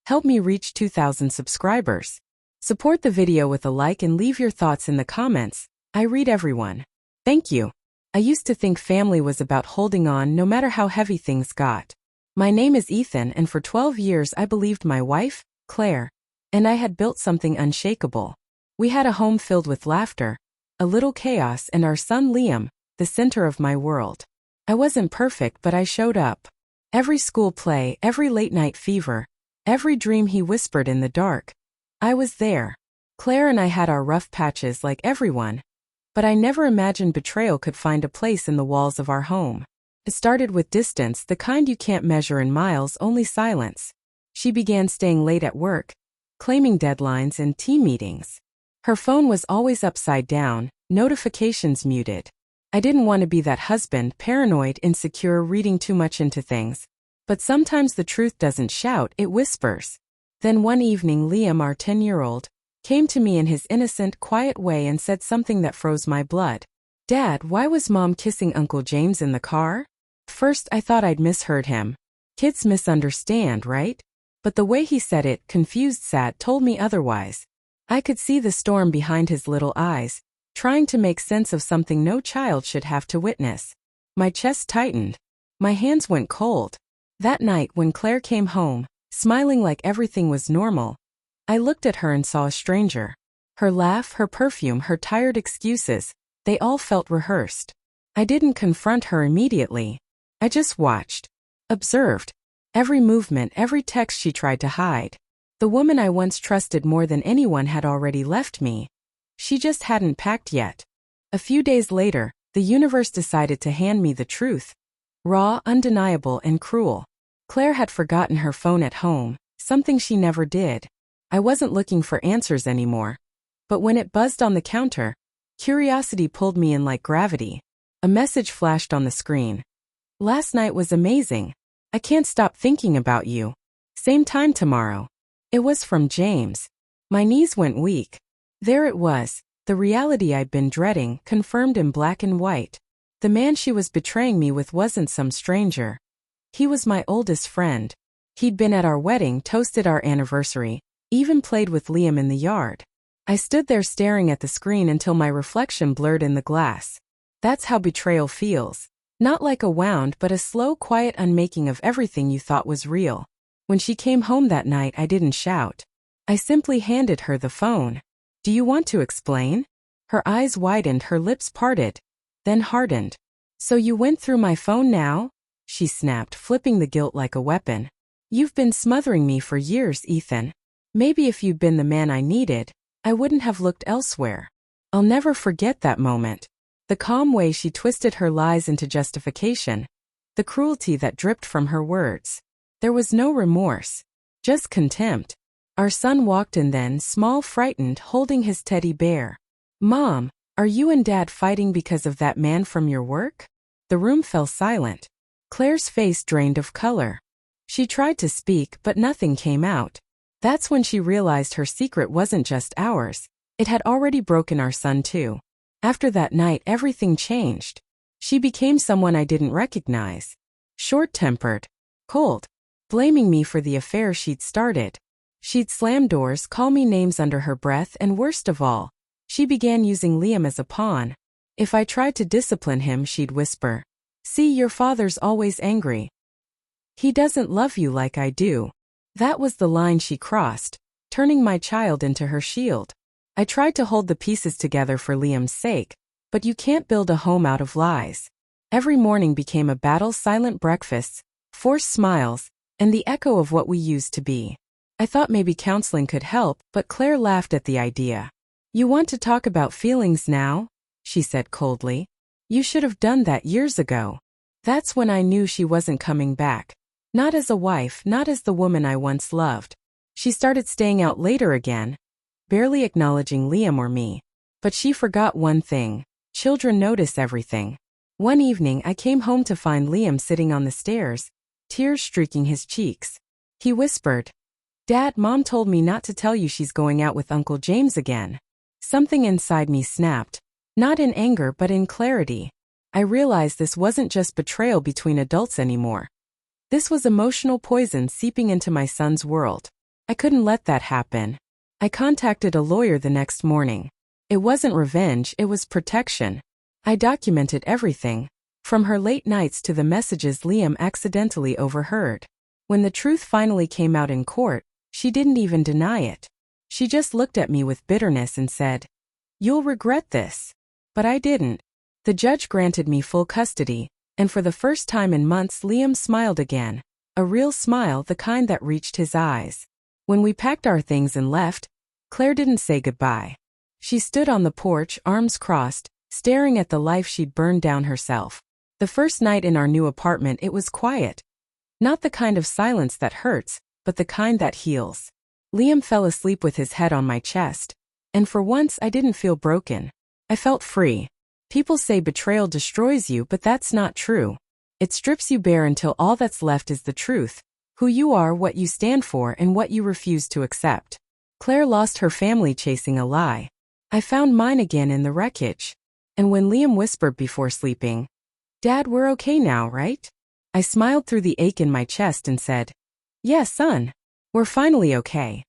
Help me reach 2,000 subscribers. Support the video with a like and leave your thoughts in the comments. I read everyone. Thank you. I used to think family was about holding on no matter how heavy things got. My name is Ethan, and for 12 years I believed my wife, Claire, and I had built something unshakable. We had a home filled with laughter, a little chaos, and our son Liam, the center of my world. I wasn't perfect, but I showed up. Every school play, every late-night fever, every dream he whispered in the dark, I was there. Claire and I had our rough patches like everyone, but I never imagined betrayal could find a place in the walls of our home. It started with distance, the kind you can't measure in miles, only silence. She began staying late at work, claiming deadlines and team meetings. Her phone was always upside down, notifications muted. I didn't want to be that husband, paranoid, insecure, reading too much into things. But sometimes the truth doesn't shout, it whispers. Then one evening Liam, our 10-year-old, came to me in his innocent, quiet way and said something that froze my blood. "Dad, why was Mom kissing Uncle James in the car?" First I thought I'd misheard him. Kids misunderstand, right? But the way he said it, confused, sad, told me otherwise. I could see the storm behind his little eyes, trying to make sense of something no child should have to witness. My chest tightened. My hands went cold. That night when Claire came home, smiling like everything was normal, I looked at her and saw a stranger. Her laugh, her perfume, her tired excuses, they all felt rehearsed. I didn't confront her immediately. I just watched, observed. Every movement, every text she tried to hide. The woman I once trusted more than anyone had already left me. She just hadn't packed yet. A few days later, the universe decided to hand me the truth. Raw, undeniable, and cruel. Claire had forgotten her phone at home, something she never did. I wasn't looking for answers anymore. But when it buzzed on the counter, curiosity pulled me in like gravity. A message flashed on the screen. "Last night was amazing. I can't stop thinking about you. Same time tomorrow." It was from James. My knees went weak. There it was, the reality I'd been dreading, confirmed in black and white. The man she was betraying me with wasn't some stranger. He was my oldest friend. He'd been at our wedding, toasted our anniversary, even played with Liam in the yard. I stood there staring at the screen until my reflection blurred in the glass. That's how betrayal feels. Not like a wound, but a slow, quiet unmaking of everything you thought was real. When she came home that night, I didn't shout. I simply handed her the phone. "Do you want to explain?" Her eyes widened, her lips parted, then hardened. "So you went through my phone now?" she snapped, flipping the guilt like a weapon. "You've been smothering me for years, Ethan. Maybe if you'd been the man I needed, I wouldn't have looked elsewhere." I'll never forget that moment. The calm way she twisted her lies into justification. The cruelty that dripped from her words. There was no remorse. Just contempt. Our son walked in then, small, frightened, holding his teddy bear. "Mom, are you and Dad fighting because of that man from your work?" The room fell silent. Claire's face drained of color. She tried to speak, but nothing came out. That's when she realized her secret wasn't just ours. It had already broken our son too. After that night, everything changed. She became someone I didn't recognize. Short-tempered, cold, blaming me for the affair she'd started. She'd slam doors, call me names under her breath, and worst of all, she began using Liam as a pawn. If I tried to discipline him, she'd whisper, "See, your father's always angry. He doesn't love you like I do." That was the line she crossed, turning my child into her shield. I tried to hold the pieces together for Liam's sake, but you can't build a home out of lies. Every morning became a battle, silent breakfasts, forced smiles, and the echo of what we used to be. I thought maybe counseling could help, but Claire laughed at the idea. "You want to talk about feelings now?" she said coldly. "You should have done that years ago." That's when I knew she wasn't coming back. Not as a wife, not as the woman I once loved. She started staying out later again, barely acknowledging Liam or me. But she forgot one thing. Children notice everything. One evening I came home to find Liam sitting on the stairs, tears streaking his cheeks. He whispered, "Dad, Mom told me not to tell you she's going out with Uncle James again." Something inside me snapped. Not in anger, but in clarity. I realized this wasn't just betrayal between adults anymore. This was emotional poison seeping into my son's world. I couldn't let that happen. I contacted a lawyer the next morning. It wasn't revenge, it was protection. I documented everything, from her late nights to the messages Liam accidentally overheard. When the truth finally came out in court, she didn't even deny it. She just looked at me with bitterness and said, "You'll regret this." But I didn't. The judge granted me full custody, and for the first time in months Liam smiled again. A real smile, the kind that reached his eyes. When we packed our things and left, Claire didn't say goodbye. She stood on the porch, arms crossed, staring at the life she'd burned down herself. The first night in our new apartment it was quiet. Not the kind of silence that hurts, but the kind that heals. Liam fell asleep with his head on my chest, and for once I didn't feel broken. I felt free. People say betrayal destroys you, but that's not true. It strips you bare until all that's left is the truth, who you are, what you stand for, and what you refuse to accept. Claire lost her family chasing a lie. I found mine again in the wreckage. And when Liam whispered before sleeping, "Dad, we're okay now, right?" I smiled through the ache in my chest and said, "Yes, son. We're finally okay."